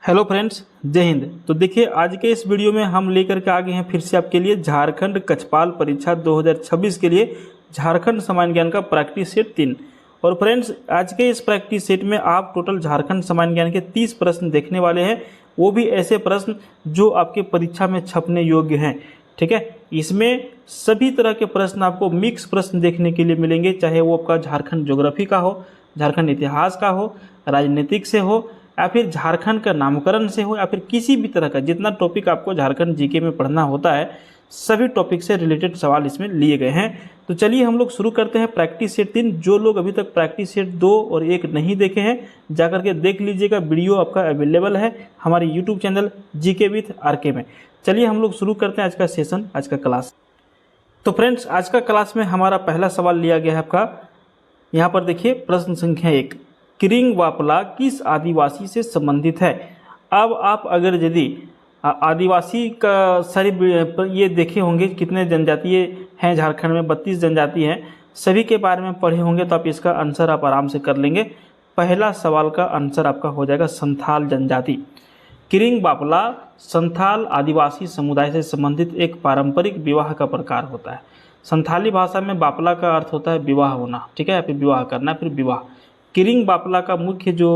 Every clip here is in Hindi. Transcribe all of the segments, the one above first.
हेलो फ्रेंड्स, जय हिंद। तो देखिए, आज के इस वीडियो में हम लेकर के आ गए हैं फिर से आपके लिए झारखंड कक्षपाल परीक्षा 2026 के लिए झारखंड सामान्य ज्ञान का प्रैक्टिस सेट 3। और फ्रेंड्स, आज के इस प्रैक्टिस सेट में आप टोटल झारखंड सामान्य ज्ञान के 30 प्रश्न देखने वाले हैं, वो भी ऐसे प्रश्न जो आपके परीक्षा में छपने योग्य हैं। ठीक है, इसमें सभी तरह के प्रश्न आपको मिक्स प्रश्न देखने के लिए मिलेंगे, चाहे वो आपका झारखंड ज्योग्राफी का हो, झारखंड इतिहास का हो, राजनीतिक से हो, या फिर झारखंड का नामकरण से हो, या फिर किसी भी तरह का जितना टॉपिक आपको झारखंड जीके में पढ़ना होता है, सभी टॉपिक से रिलेटेड सवाल इसमें लिए गए हैं। तो चलिए हम लोग शुरू करते हैं प्रैक्टिस सेट 3। जो लोग अभी तक प्रैक्टिस सेट 2 और 1 नहीं देखे हैं, जाकर के देख लीजिएगा, वीडियो आपका अवेलेबल है हमारे YouTube channel GK with RK में। चलिए हम लोग शुरू करते हैं आज का सेशन, आज का क्लास। तो फ्रेंड्स, आज का क्लास में हमारा पहला सवाल लिया गया है आपका, यहाँ पर देखिए प्रश्न संख्या 1, किरिंग वापला किस आदिवासी से संबंधित है। अब आप अगर यदि आदिवासी का सारी ये देखे होंगे कितने जनजातीय हैं झारखंड में, 32 जनजाति हैं, सभी के बारे में पढ़े होंगे, तो आप इसका आंसर आप आराम से कर लेंगे। पहला सवाल का आंसर आपका हो जाएगा संथाल जनजाति। किरिंग वापला संथाल आदिवासी समुदाय से संबंधित एक पारंपरिक विवाह का प्रकार होता है। संथाली भाषा में वापला का अर्थ होता है विवाह होना, ठीक है, फिर विवाह करना, फिर विवाह। किरिंग वापला का मुख्य जो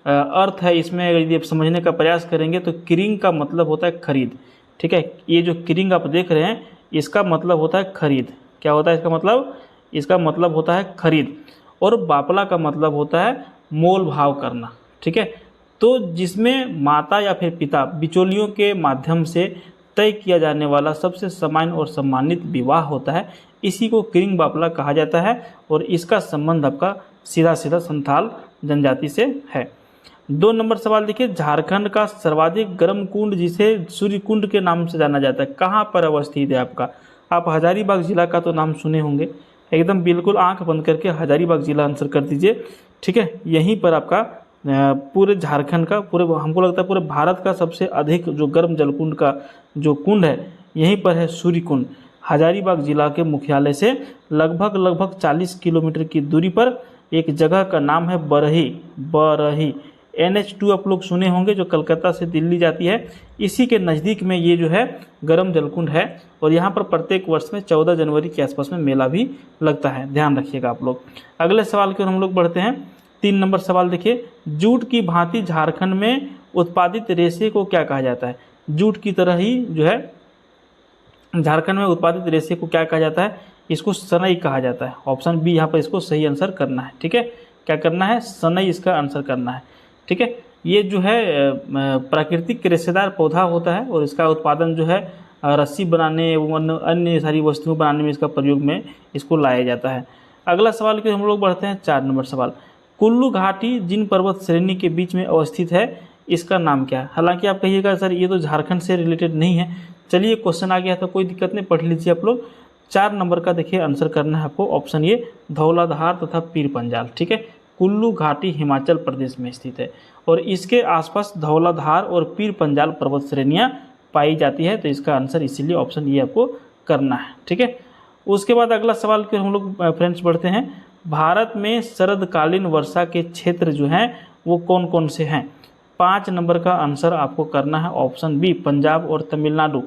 अर्थ है, इसमें यदि आप समझने का प्रयास करेंगे तो किरिंग का मतलब होता है खरीद। ठीक है, ये जो किरिंग आप देख रहे हैं, इसका मतलब होता है खरीद। क्या होता है इसका मतलब? इसका मतलब होता है खरीद। और वापला का मतलब होता है मोल भाव करना। ठीक है, तो जिसमें माता या फिर पिता बिचौलियों के माध्यम से तय किया जाने वाला सबसे सामान्य और सम्मानित विवाह होता है, इसी को किरिंग वापला कहा जाता है। और इसका संबंध आपका सीधा सीधा संथाल जनजाति से है। 2 नंबर सवाल देखिए, झारखंड का सर्वाधिक गर्म कुंड जिसे सूर्य कुंड के नाम से जाना जाता है, कहाँ पर अवस्थित है आपका? आप हजारीबाग जिला का तो नाम सुने होंगे, एकदम बिल्कुल आंख बंद करके हजारीबाग जिला आंसर कर दीजिए। ठीक है, यहीं पर आपका पूरे झारखंड का, पूरे हमको लगता है पूरे भारत का सबसे अधिक जो गर्म जलकुंड का जो कुंड है, यहीं पर है सूर्य कुंड। हजारीबाग जिला के मुख्यालय से लगभग 40 किलोमीटर की दूरी पर एक जगह का नाम है बरही। NH2 आप लोग सुने होंगे, जो कलकत्ता से दिल्ली जाती है, इसी के नज़दीक में ये जो है गर्म जलकुंड है। और यहाँ पर प्रत्येक वर्ष में 14 जनवरी के आसपास में मेला भी लगता है, ध्यान रखिएगा आप लोग। अगले सवाल की ओर हम लोग बढ़ते हैं। 3 नंबर सवाल देखिए, जूट की भांति झारखंड में उत्पादित रेशे को क्या कहा जाता है? जूट की तरह ही जो है झारखंड में उत्पादित रेशे को क्या कहा जाता है? इसको सनई कहा जाता है। ऑप्शन बी यहाँ पर इसको सही आंसर करना है। ठीक है, क्या करना है? सनई इसका आंसर करना है। ठीक है, ये जो है प्राकृतिक रेशेदार पौधा होता है, और इसका उत्पादन जो है रस्सी बनाने एवं अन्य सारी वस्तुएं बनाने में इसका प्रयोग में इसको लाया जाता है। अगला सवाल की हम लोग बढ़ते हैं। 4 नंबर सवाल, कुल्लू घाटी जिन पर्वत श्रेणी के बीच में अवस्थित है, इसका नाम क्या है? हालांकि आप कहिएगा सर ये तो झारखंड से रिलेटेड नहीं है, चलिए क्वेश्चन आ गया तो कोई दिक्कत नहीं, पढ़ लीजिए आप लोग। 4 नंबर का देखिए आंसर करना है आपको, ऑप्शन ए धौलाधार तथा पीर पंजाल। ठीक है, कुल्लू घाटी हिमाचल प्रदेश में स्थित है, और इसके आसपास धौलाधार और पीर पंजाल पर्वत श्रेणियाँ पाई जाती है, तो इसका आंसर इसीलिए ऑप्शन ए आपको करना है। ठीक है, उसके बाद अगला सवाल के हम लोग फ्रेंड्स बढ़ते हैं। भारत में शरदकालीन वर्षा के क्षेत्र जो हैं वो कौन कौन से हैं? 5 नंबर का आंसर आपको करना है, ऑप्शन बी पंजाब और तमिलनाडु।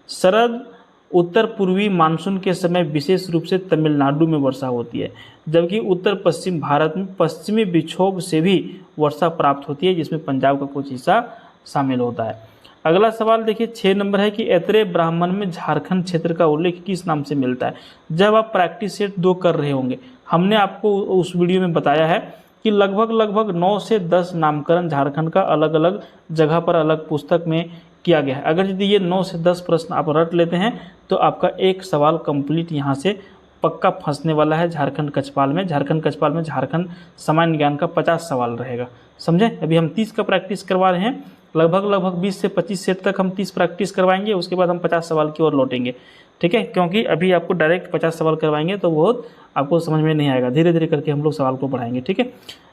शरद उत्तर पूर्वी मानसून के समय विशेष रूप से तमिलनाडु में वर्षा होती है, जबकि उत्तर पश्चिम भारत में पश्चिमी विक्षोभ से भी वर्षा प्राप्त होती है, जिसमें पंजाब का कुछ हिस्सा शामिल होता है। अगला सवाल देखिए 6 नंबर है कि ऐतरेय ब्राह्मण में झारखंड क्षेत्र का उल्लेख किस नाम से मिलता है? जब आप प्रैक्टिस सेट 2 कर रहे होंगे, हमने आपको उस वीडियो में बताया है कि लगभग 9 से 10 नामकरण झारखंड का अलग अलग जगह पर अलग पुस्तक में किया गया है। अगर यदि ये 9 से 10 प्रश्न आप रट लेते हैं तो आपका एक सवाल कंप्लीट यहाँ से पक्का फंसने वाला है झारखंड कक्षपाल में। झारखंड कक्षपाल में झारखंड सामान्य ज्ञान का 50 सवाल रहेगा, समझे? अभी हम 30 का प्रैक्टिस करवा रहे हैं, लगभग 20 से 25 सेट तक हम 30 प्रैक्टिस करवाएंगे, उसके बाद हम 50 सवाल की ओर लौटेंगे। ठीक है, क्योंकि अभी आपको डायरेक्ट 50 सवाल करवाएंगे तो बहुत आपको समझ में नहीं आएगा, धीरे धीरे करके हम लोग सवाल को बढ़ाएंगे। ठीक है,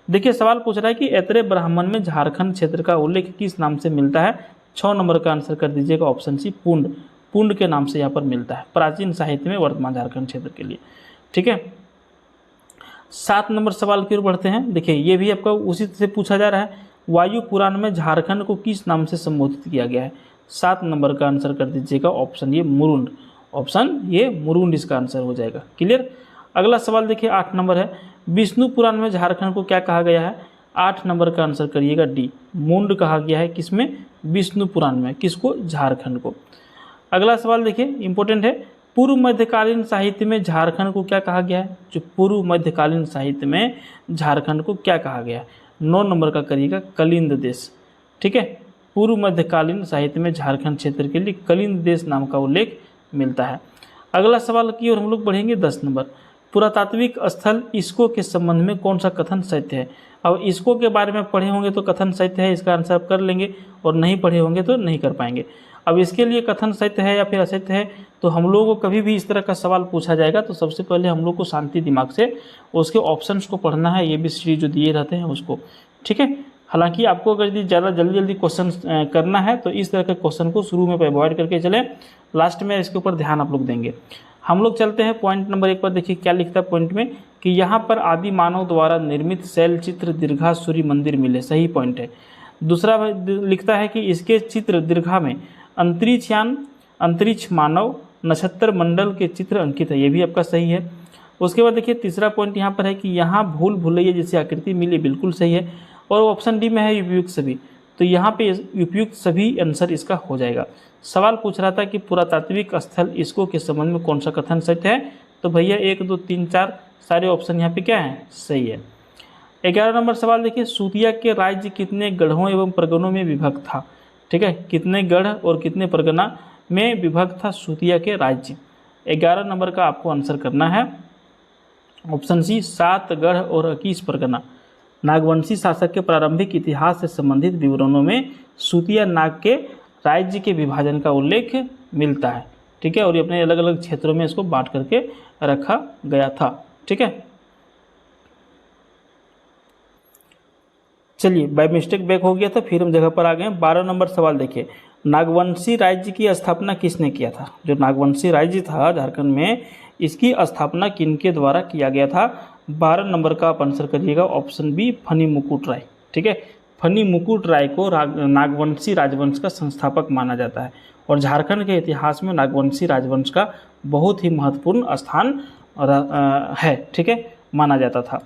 देखिए सवाल पूछ रहा है कि ऐतरेय ब्राह्मण में झारखंड क्षेत्र का उल्लेख किस नाम से मिलता है? 6 नंबर का आंसर कर दीजिएगा, ऑप्शन सी पुंड। पुंड के नाम से यहाँ पर मिलता है प्राचीन साहित्य में वर्तमान झारखंड क्षेत्र के लिए। ठीक है, 7 नंबर सवाल की ओर बढ़ते हैं। देखिए ये भी आपका उसी से पूछा जा रहा है, वायु पुराण में झारखंड को किस नाम से संबोधित किया गया है? 7 नंबर का आंसर कर दीजिएगा ऑप्शन ये मुरुंड। ऑप्शन ये मुरुंड इसका आंसर हो जाएगा। क्लियर। अगला सवाल देखिए 8 नंबर है, विष्णु पुराण में झारखंड को क्या कहा गया है? 8 नंबर का आंसर करिएगा डी, मुंड कहा गया है। किसमें? विष्णु पुराण में। किसको? झारखंड को। अगला सवाल देखिए इंपॉर्टेंट है, पूर्व मध्यकालीन साहित्य में झारखंड को क्या कहा गया है? जो पूर्व मध्यकालीन साहित्य में झारखंड को क्या कहा गया है? 9 नंबर का करिएगा कलिंद देश। ठीक है, पूर्व मध्यकालीन साहित्य में झारखंड क्षेत्र के लिए कलिंद देश नाम का उल्लेख मिलता है। अगला सवाल की ओर हम लोग बढ़ेंगे 10 नंबर, पुरातात्विक स्थल इसको के संबंध में कौन सा कथन सत्य है? अब इसको के बारे में पढ़े होंगे तो कथन सत्य है, इसका आंसर आप कर लेंगे, और नहीं पढ़े होंगे तो नहीं कर पाएंगे। अब इसके लिए कथन सत्य है या फिर असत्य है, तो हम लोगों को कभी भी इस तरह का सवाल पूछा जाएगा तो सबसे पहले हम लोग को शांति दिमाग से उसके ऑप्शंस को पढ़ना है, ABCD जो दिए रहते हैं उसको। ठीक है, हालांकि आपको अगर यदि ज़्यादा जल्दी क्वेश्चन करना है तो इस तरह के क्वेश्चन को शुरू में अवॉइड करके चलें, लास्ट में इसके ऊपर ध्यान आप लोग देंगे। हम लोग चलते हैं पॉइंट नंबर 1 पर। देखिए क्या लिखता है पॉइंट में कि यहाँ पर आदि मानव द्वारा निर्मित शैल चित्र दीर्घा सूर्य मंदिर मिले। सही पॉइंट है। दूसरा लिखता है कि इसके चित्र दीर्घा में अंतरिक्षयान, अंतरिक्ष मानव, नक्षत्र मंडल के चित्र अंकित है। ये भी आपका सही है। उसके बाद देखिए तीसरा पॉइंट यहाँ पर है कि यहाँ भूल भुलैया जैसी आकृति मिली। बिल्कुल सही है। और ऑप्शन डी में है उपयुक्त सभी, तो यहाँ पे उपयुक्त सभी आंसर इसका हो जाएगा। सवाल पूछ रहा था कि पुरातात्विक स्थल इसको के संबंध में कौन सा कथन सत्य है, तो भैया 1 2 3 4 सारे ऑप्शन यहाँ पे क्या है? सही है। 11 नंबर सवाल देखिए, सूतिया के राज्य कितने गढ़ों एवं परगनों में विभक्त था? ठीक है, कितने गढ़ और कितने परगना में विभक्त था सूतिया के राज्य? 11 नंबर का आपको आंसर करना है ऑप्शन सी, 7 गढ़ और 21 परगना। नागवंशी शासक के प्रारंभिक इतिहास से संबंधित विवरणों में सूतिया नाग के राज्य के विभाजन का उल्लेख मिलता है। ठीक है, और ये अपने अलग अलग क्षेत्रों में इसको बांट करके रखा गया था। ठीक है, चलिए बाय मिस्टेक बैक हो गया था, फिर हम जगह पर आ गए। 12 नंबर सवाल देखिए, नागवंशी राज्य की स्थापना किसने किया था? जो नागवंशी राज्य था झारखंड में, इसकी स्थापना किनके द्वारा किया गया था? 12 नंबर का आप आंसर करिएगा ऑप्शन बी, फनी मुकुट राय। ठीक है, फनी मुकुट राय को नागवंशी राजवंश का संस्थापक माना जाता है, और झारखंड के इतिहास में नागवंशी राजवंश का बहुत ही महत्वपूर्ण स्थान है। ठीक है, माना जाता था।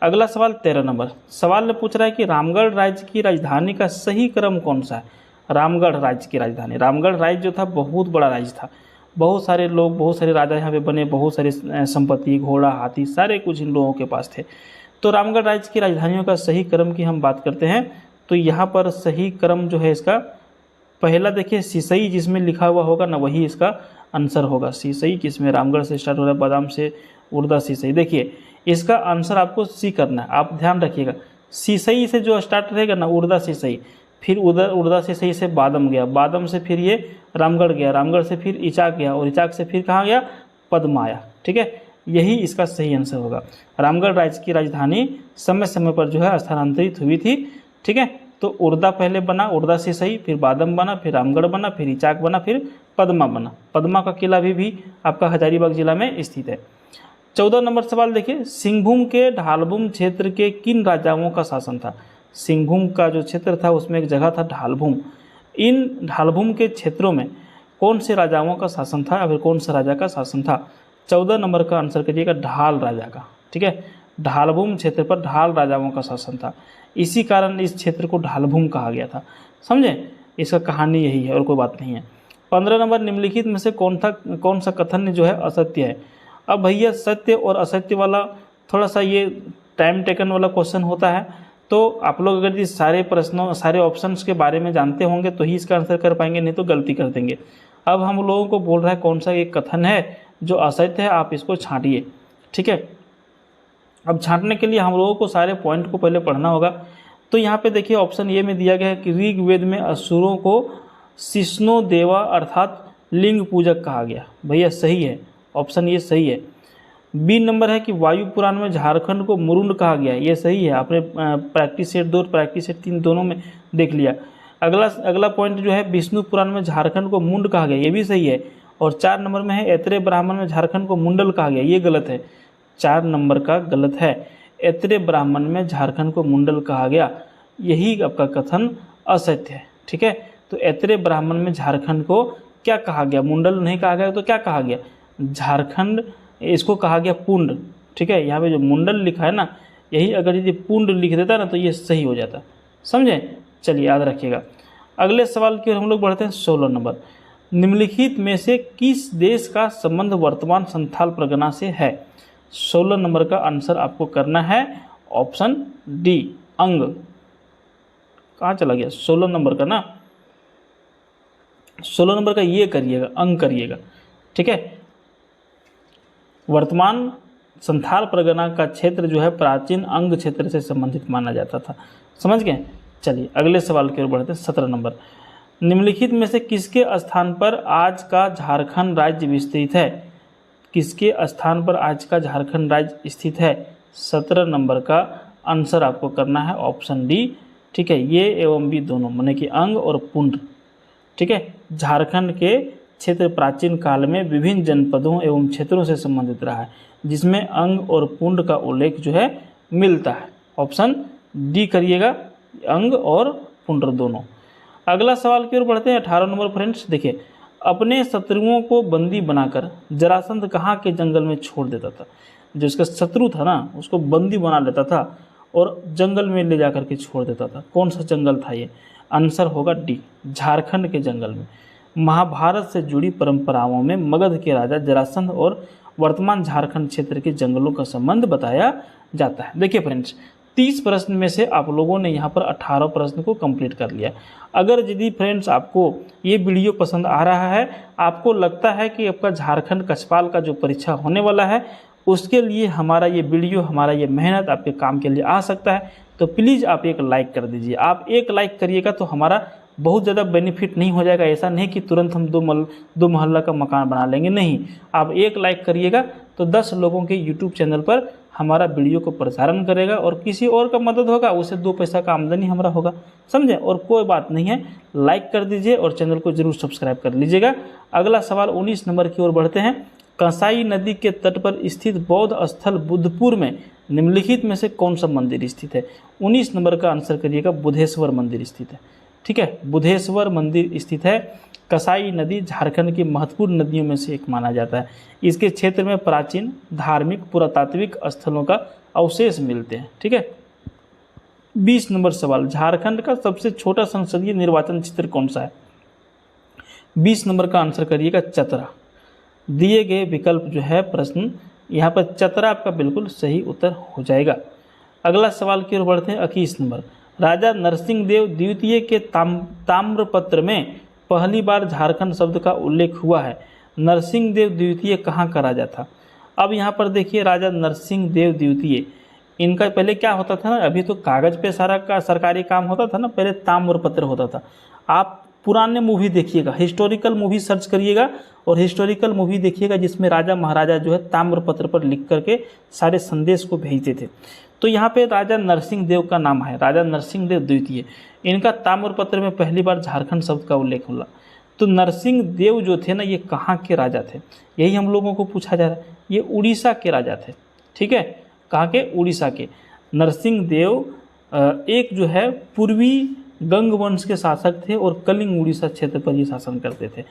अगला सवाल 13 नंबर सवाल में पूछ रहा है कि रामगढ़ राज्य की राजधानी का सही क्रम कौन सा है? रामगढ़ राज्य की राजधानी, रामगढ़ राज्य जो था बहुत बड़ा राज्य था, बहुत सारे लोग, बहुत सारे राजा यहाँ पे बने, बहुत सारी संपत्ति, घोड़ा, हाथी, सारे कुछ इन लोगों के पास थे। तो रामगढ़ राज्य की राजधानियों का सही क्रम की हम बात करते हैं तो यहाँ पर सही क्रम जो है इसका पहला देखिए सिसई जिसमें लिखा हुआ होगा ना, वही इसका आंसर होगा। सिसई किसमें? रामगढ़ से स्टार्ट हो रहा है, बादाम से उर्दा सिसई। देखिए इसका आंसर आपको सी करना है, आप ध्यान रखिएगा। सिसई से जो स्टार्ट रहेगा ना, उर्दा सिसई, फिर उधर उर्दा सिसई से बादम गया, बादम से फिर ये रामगढ़ गया, रामगढ़ से फिर इचाक गया, और इचाक से फिर कहाँ गया? पद्मा आया। ठीक है, यही इसका सही आंसर होगा। रामगढ़ राज्य की राजधानी समय समय पर जो है स्थानांतरित हुई थी। ठीक है, तो उर्दा पहले बना, उर्दा सिसई, फिर बादम बना, फिर रामगढ़ बना, फिर इचाक बना, फिर पद्मा बना। पद्मा का किला भी आपका हजारीबाग जिला में स्थित है। 14 नंबर सवाल देखिए, सिंहभूम के ढालभूम क्षेत्र के किन राजाओं का शासन था? सिंहभूम का जो क्षेत्र था उसमें एक जगह था ढालभूम। इन ढालभूम के क्षेत्रों में कौन से राजाओं का शासन था या फिर कौन सा राजा का शासन था? 14 नंबर का आंसर करिएगा ढाल राजा का। ठीक है, ढालभूम क्षेत्र पर ढाल राजाओं का शासन था, इसी कारण इस क्षेत्र को ढालभूम कहा गया था। समझे, इसका कहानी यही है और कोई बात नहीं है। 15 नंबर निम्नलिखित में से कौन सा कथन जो है असत्य है? अब भैया सत्य और असत्य वाला थोड़ा सा ये टाइम टेकन वाला क्वेश्चन होता है, तो आप लोग अगर इस सारे प्रश्नों, सारे ऑप्शंस के बारे में जानते होंगे तो ही इसका आंसर कर पाएंगे, नहीं तो गलती कर देंगे। अब हम लोगों को बोल रहा है कौन सा एक कथन है जो असत्य है, आप इसको छांटिए। ठीक है, अब छांटने के लिए हम लोगों को सारे पॉइंट को पहले पढ़ना होगा। तो यहाँ पे देखिए ऑप्शन ए में दिया गया है कि ऋग्वेद में असुरों को शिष्णो देवा अर्थात लिंग पूजक कहा गया। भैया सही है, ऑप्शन ये सही है। बी नंबर है कि वायु पुराण में झारखंड को मुरुंड कहा गया है, ये सही है। आपने प्रैक्टिस सेट 2 और प्रैक्टिस सेट 3 दोनों में देख लिया। अगला पॉइंट जो है विष्णु पुराण में झारखंड को मुंड कहा गया, ये भी सही है। और 4 नंबर में है ऐत्रेय ब्राह्मण में झारखंड को मुंडल कहा गया, ये गलत है। 4 नंबर का गलत है, ऐत्रेय ब्राह्मण में झारखंड को मुंडल कहा गया। यही आपका कथन असत्य है। ठीक है, तो ऐतरेय ब्राह्मण में झारखंड को क्या कहा गया? मुंडल नहीं कहा गया तो क्या कहा गया? झारखंड, इसको कहा गया पुंड। ठीक है, यहाँ पे जो मुंडल लिखा है ना, यही अगर यदि पुंड लिख देता ना तो ये सही हो जाता। समझे? चलिए याद रखिएगा। अगले सवाल की ओर हम लोग बढ़ते हैं। 16 नंबर, निम्नलिखित में से किस देश का संबंध वर्तमान संथाल परगना से है? 16 नंबर का आंसर आपको करना है ऑप्शन डी, अंग। कहाँ चला गया 16 नंबर का ना? 16 नंबर का ये करिएगा, अंग करिएगा। ठीक है, वर्तमान संथाल परगना का क्षेत्र जो है प्राचीन अंग क्षेत्र से संबंधित माना जाता था। समझ गए? चलिए अगले सवाल की ओर बढ़ते हैं। 17 नंबर, निम्नलिखित में से किसके स्थान पर आज का झारखंड राज्य विस्तृत है? किसके स्थान पर आज का झारखंड राज्य स्थित है? 17 नंबर का आंसर आपको करना है ऑप्शन डी। ठीक है, ये एवं बी दोनों, माने कि अंग और पुंड। ठीक है, झारखंड के क्षेत्र प्राचीन काल में विभिन्न जनपदों एवं क्षेत्रों से संबंधित रहा है, जिसमें अंग और पुंड का उल्लेख जो है मिलता है। ऑप्शन डी करिएगा, अंग और पुंड दोनों। अगला सवाल की ओर बढ़ते हैं। 18 नंबर फ्रेंड्स, देखिए, अपने शत्रुओं को बंदी बनाकर जरासंध कहाँ के जंगल में छोड़ देता था? जो उसका शत्रु था ना, उसको बंदी बना लेता था और जंगल में ले जाकर के छोड़ देता था। कौन सा जंगल था ये? आंसर होगा डी, झारखंड के जंगल में। महाभारत से जुड़ी परंपराओं में मगध के राजा जरासंध और वर्तमान झारखंड क्षेत्र के जंगलों का संबंध बताया जाता है। देखिए फ्रेंड्स, 30 प्रश्न में से आप लोगों ने यहाँ पर 18 प्रश्न को कंप्लीट कर लिया। अगर यदि फ्रेंड्स आपको ये वीडियो पसंद आ रहा है, आपको लगता है कि आपका झारखंड कक्षपाल का जो परीक्षा होने वाला है उसके लिए हमारा ये वीडियो, हमारा ये मेहनत आपके काम के लिए आ सकता है, तो प्लीज़ आप एक लाइक कर दीजिए। आप एक लाइक करिएगा तो हमारा बहुत ज़्यादा बेनिफिट नहीं हो जाएगा। ऐसा नहीं कि तुरंत हम दो महल्ला का मकान बना लेंगे, नहीं। आप एक लाइक करिएगा तो 10 लोगों के यूट्यूब चैनल पर हमारा वीडियो को प्रसारण करेगा और किसी और का मदद होगा, उसे 2 पैसा का आमदनी हमारा होगा। समझे? और कोई बात नहीं है, लाइक कर दीजिए और चैनल को जरूर सब्सक्राइब कर लीजिएगा। अगला सवाल 19 नंबर की ओर बढ़ते हैं। कंसाई नदी के तट पर स्थित बौद्ध स्थल बुद्धपुर में निम्नलिखित में से कौन सा मंदिर स्थित है? 19 नंबर का आंसर करिएगा, बुधेश्वर मंदिर स्थित है। ठीक है, बुधेश्वर मंदिर स्थित है। कसाई नदी झारखंड की महत्वपूर्ण नदियों में से एक माना जाता है। इसके क्षेत्र में प्राचीन धार्मिक पुरातात्विक स्थलों का अवशेष मिलते हैं। ठीक है, 20 नंबर सवाल, झारखंड का सबसे छोटा संसदीय निर्वाचन क्षेत्र कौन सा है? 20 नंबर का आंसर करिएगा चतरा। दिए गए विकल्प जो है प्रश्न, यहाँ पर चतरा आपका बिल्कुल सही उत्तर हो जाएगा। अगला सवाल की ओर बढ़ते हैं। 21 नंबर, राजा नरसिंह देव द्वितीय के ताम्रपत्र में पहली बार झारखंड शब्द का उल्लेख हुआ है। नरसिंह देव द्वितीय कहाँ का राजा था? अब यहाँ पर देखिए, राजा नरसिंह देव द्वितीय, इनका पहले क्या होता था ना, अभी तो कागज़ पे सारा का सरकारी काम होता था ना, पहले ताम्रपत्र होता था। आप पुराने मूवी देखिएगा, हिस्टोरिकल मूवी सर्च करिएगा और हिस्टोरिकल मूवी देखिएगा जिसमें राजा महाराजा जो है ताम्रपत्र पर लिख करके सारे संदेश को भेजते थे। तो यहाँ पे राजा नरसिंह देव का नाम है, राजा नरसिंह देव द्वितीय। इनका ताम्रपत्र में पहली बार झारखंड शब्द का उल्लेख हुआ। तो नरसिंह देव जो थे ना, ये कहाँ के राजा थे? यही हम लोगों को पूछा जा रहा है। ये उड़ीसा के राजा थे। ठीक है, कहाँ के? उड़ीसा के। नरसिंह देव एक जो है पूर्वी गंग वंश के शासक थे और कलिंग उड़ीसा क्षेत्र पर ये शासन करते थे।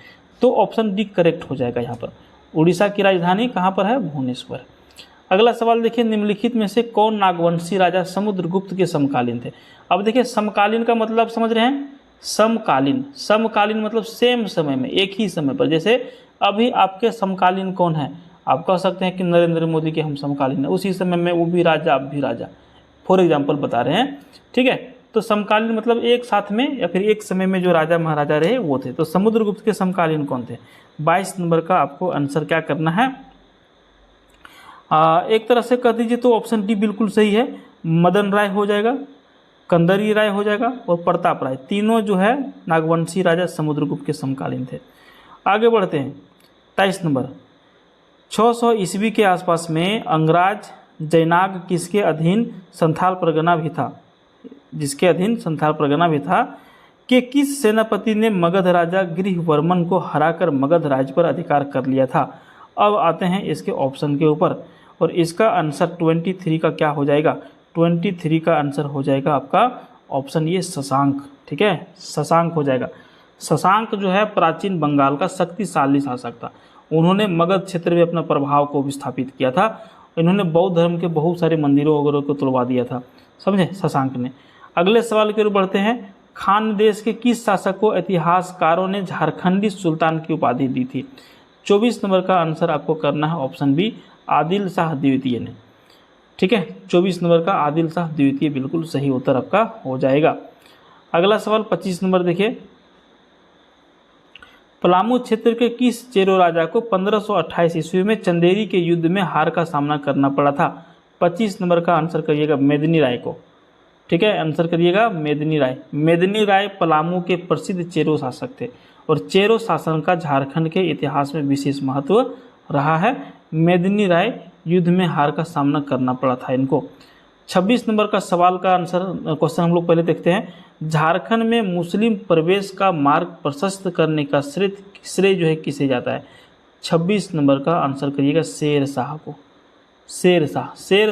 तो ऑप्शन डी करेक्ट हो जाएगा यहाँ पर। उड़ीसा की राजधानी कहाँ पर है? भुवनेश्वर। अगला सवाल देखिए, निम्नलिखित में से कौन नागवंशी राजा समुद्रगुप्त के समकालीन थे? अब देखिए, समकालीन का मतलब समझ रहे हैं? समकालीन, समकालीन मतलब सेम समय में, एक ही समय पर। जैसे अभी आपके समकालीन कौन है? आप कह सकते हैं कि नरेंद्र मोदी के हम समकालीन हैं, उसी समय में वो भी राजा, आप भी राजा, फॉर एग्जाम्पल बता रहे हैं। ठीक है, तो समकालीन मतलब एक साथ में या फिर एक समय में जो राजा महाराजा रहे वो थे। तो समुद्रगुप्त के समकालीन कौन थे? 22 नंबर का आपको आंसर क्या करना है? एक तरह से कह दीजिए तो ऑप्शन डी बिल्कुल सही है। मदन राय हो जाएगा, कंदरी राय हो जाएगा और प्रताप राय, तीनों जो है नागवंशी राजा समुद्रगुप्त के समकालीन थे। आगे बढ़ते हैं। 23 नंबर, 600 ईस्वी के आसपास में अंगराज जयनाग किसके अधीन संथाल परगना भी था? जिसके अधीन संथाल परगना भी था कि किस सेनापति ने मगध राजा गृहवर्मन को हराकर मगध राज्य पर अधिकार कर लिया था? अब आते हैं इसके ऑप्शन के ऊपर और इसका आंसर 23 का क्या हो जाएगा? 23 का आंसर हो जाएगा आपका ऑप्शन ये शशांक। ठीक है, शशांक हो जाएगा। शशांक जो है प्राचीन बंगाल का शक्तिशाली शासक था। उन्होंने मगध क्षेत्र में अपना प्रभाव को विस्थापित किया था। इन्होंने बौद्ध धर्म के बहुत सारे मंदिरों वगैरह को तुड़वा दिया था, समझे, शशांक ने। अगले सवाल की ओर बढ़ते हैं। खान देश के किस शासक को इतिहासकारों ने झारखंडी सुल्तान की उपाधि दी थी? 24 नंबर का आंसर आपको करना है ऑप्शन बी, आदिल शाह द्वितीय ने। ठीक है, 24 नंबर का आदिल शाह द्वितीय बिल्कुल सही उत्तर आपका हो जाएगा। अगला सवाल 25 नंबर देखिए। पलामू क्षेत्र के किस चेरो राजा को 1528 ईस्वी में चंदेरी के युद्ध में हार का सामना करना पड़ा था? 25 नंबर का आंसर करिएगा मेदिनी राय को। ठीक है, आंसर करिएगा मेदिनी राय। मेदिनी राय पलामू के प्रसिद्ध चेरो शासक थे और चेरो शासन का झारखंड के इतिहास में विशेष महत्व रहा है। मेदिनी राय युद्ध में हार का सामना करना पड़ा था इनको। 26 नंबर का सवाल का आंसर क्वेश्चन हम लोग पहले देखते हैं। झारखंड में मुस्लिम प्रवेश का मार्ग प्रशस्त करने का श्रेय जो है किसे जाता है? 26 नंबर का आंसर करिएगा शेर शाह को। शेर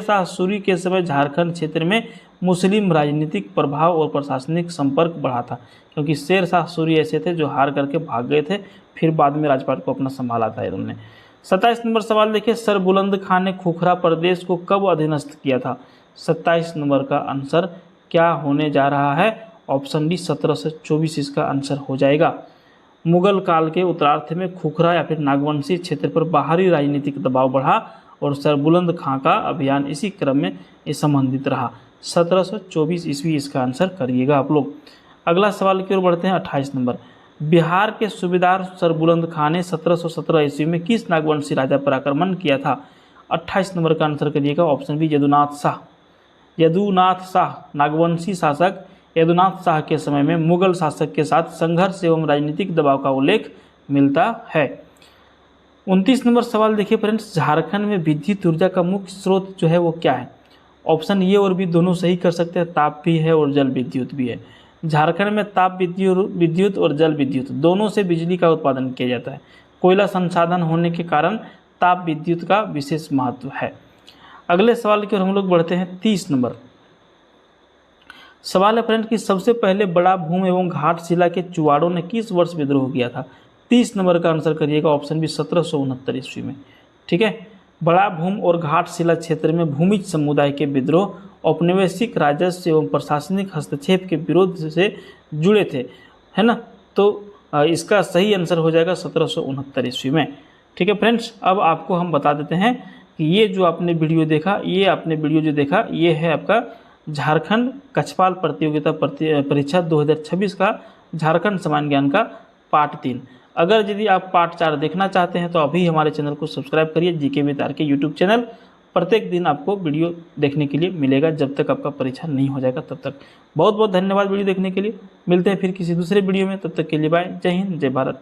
शाह सूरी के समय झारखंड क्षेत्र में मुस्लिम राजनीतिक प्रभाव और प्रशासनिक संपर्क बढ़ा था, क्योंकि शेर शाह सूरी ऐसे थे जो हार करके भाग गए थे, फिर बाद में राजपाट को अपना संभाला था इन्होंने। 27 नंबर सवाल देखिए। सर बुलंद खान ने खुखरा प्रदेश को कब अधीनस्थ किया था? 27 नंबर का आंसर क्या होने जा रहा है? ऑप्शन डी 1724 इसका आंसर हो जाएगा। मुगल काल के उत्तरार्ध में खुखरा या फिर नागवंशी क्षेत्र पर बाहरी राजनीतिक दबाव बढ़ा और सर बुलंद खां का अभियान इसी क्रम में संबंधित रहा। 1724 ईस्वी इसका आंसर करिएगा आप लोग। अगला सवाल की ओर बढ़ते हैं। 28 नंबर। बिहार के सूबेदार सर बुलंद खां ने 1717 ईस्वी में किस नागवंशी राजा पर आक्रमण किया था? 28 नंबर का आंसर करिएगा ऑप्शन बी यदुनाथ शाह। यदुनाथ शाह नागवंशी शासक यदुनाथ शाह के समय में मुगल शासक के साथ संघर्ष एवं राजनीतिक दबाव का उल्लेख मिलता है। 29 नंबर सवाल देखिए फ्रेंड्स। झारखंड में विद्युत ऊर्जा का मुख्य स्रोत जो है वो क्या है? ऑप्शन ये और भी दोनों सही कर सकते हैं, ताप भी है और जल विद्युत भी है। झारखंड में ताप विद्युत और जल विद्युत दोनों से बिजली का उत्पादन किया जाता है। कोयला संसाधन होने के कारण ताप विद्युत का विशेष महत्व है। अगले सवाल की ओर हम लोग बढ़ते हैं। 30 नंबर सवाल है फ्रेंड कि सबसे पहले बड़ा भूम एवं घाट शिला के चुवाड़ों ने किस वर्ष विद्रोह किया था? 30 नंबर का आंसर करिएगा ऑप्शन बी 1769 ईस्वी में। ठीक है, बड़ा भूम और घाट शिला क्षेत्र में भूमिज समुदाय के विद्रोह औपनिवेशिक राजस्व एवं प्रशासनिक हस्तक्षेप के विरोध से जुड़े थे, है ना। तो इसका सही आंसर हो जाएगा 1769 ईस्वी में। ठीक है फ्रेंड्स, अब आपको हम बता देते हैं कि ये जो आपने वीडियो देखा, ये है आपका झारखंड कक्षपाल प्रतियोगिता परीक्षा 2026 का झारखंड सामान्य ज्ञान का पार्ट 3। अगर यदि आप पार्ट 4 देखना चाहते हैं तो अभी हमारे चैनल को सब्सक्राइब करिए, जीके विद के यूट्यूब चैनल। प्रत्येक दिन आपको वीडियो देखने के लिए मिलेगा जब तक आपका परीक्षा नहीं हो जाएगा तब तक। बहुत बहुत धन्यवाद वीडियो देखने के लिए। मिलते हैं फिर किसी दूसरे वीडियो में, तब तक के लिए बाय। जय हिंद, जय भारत।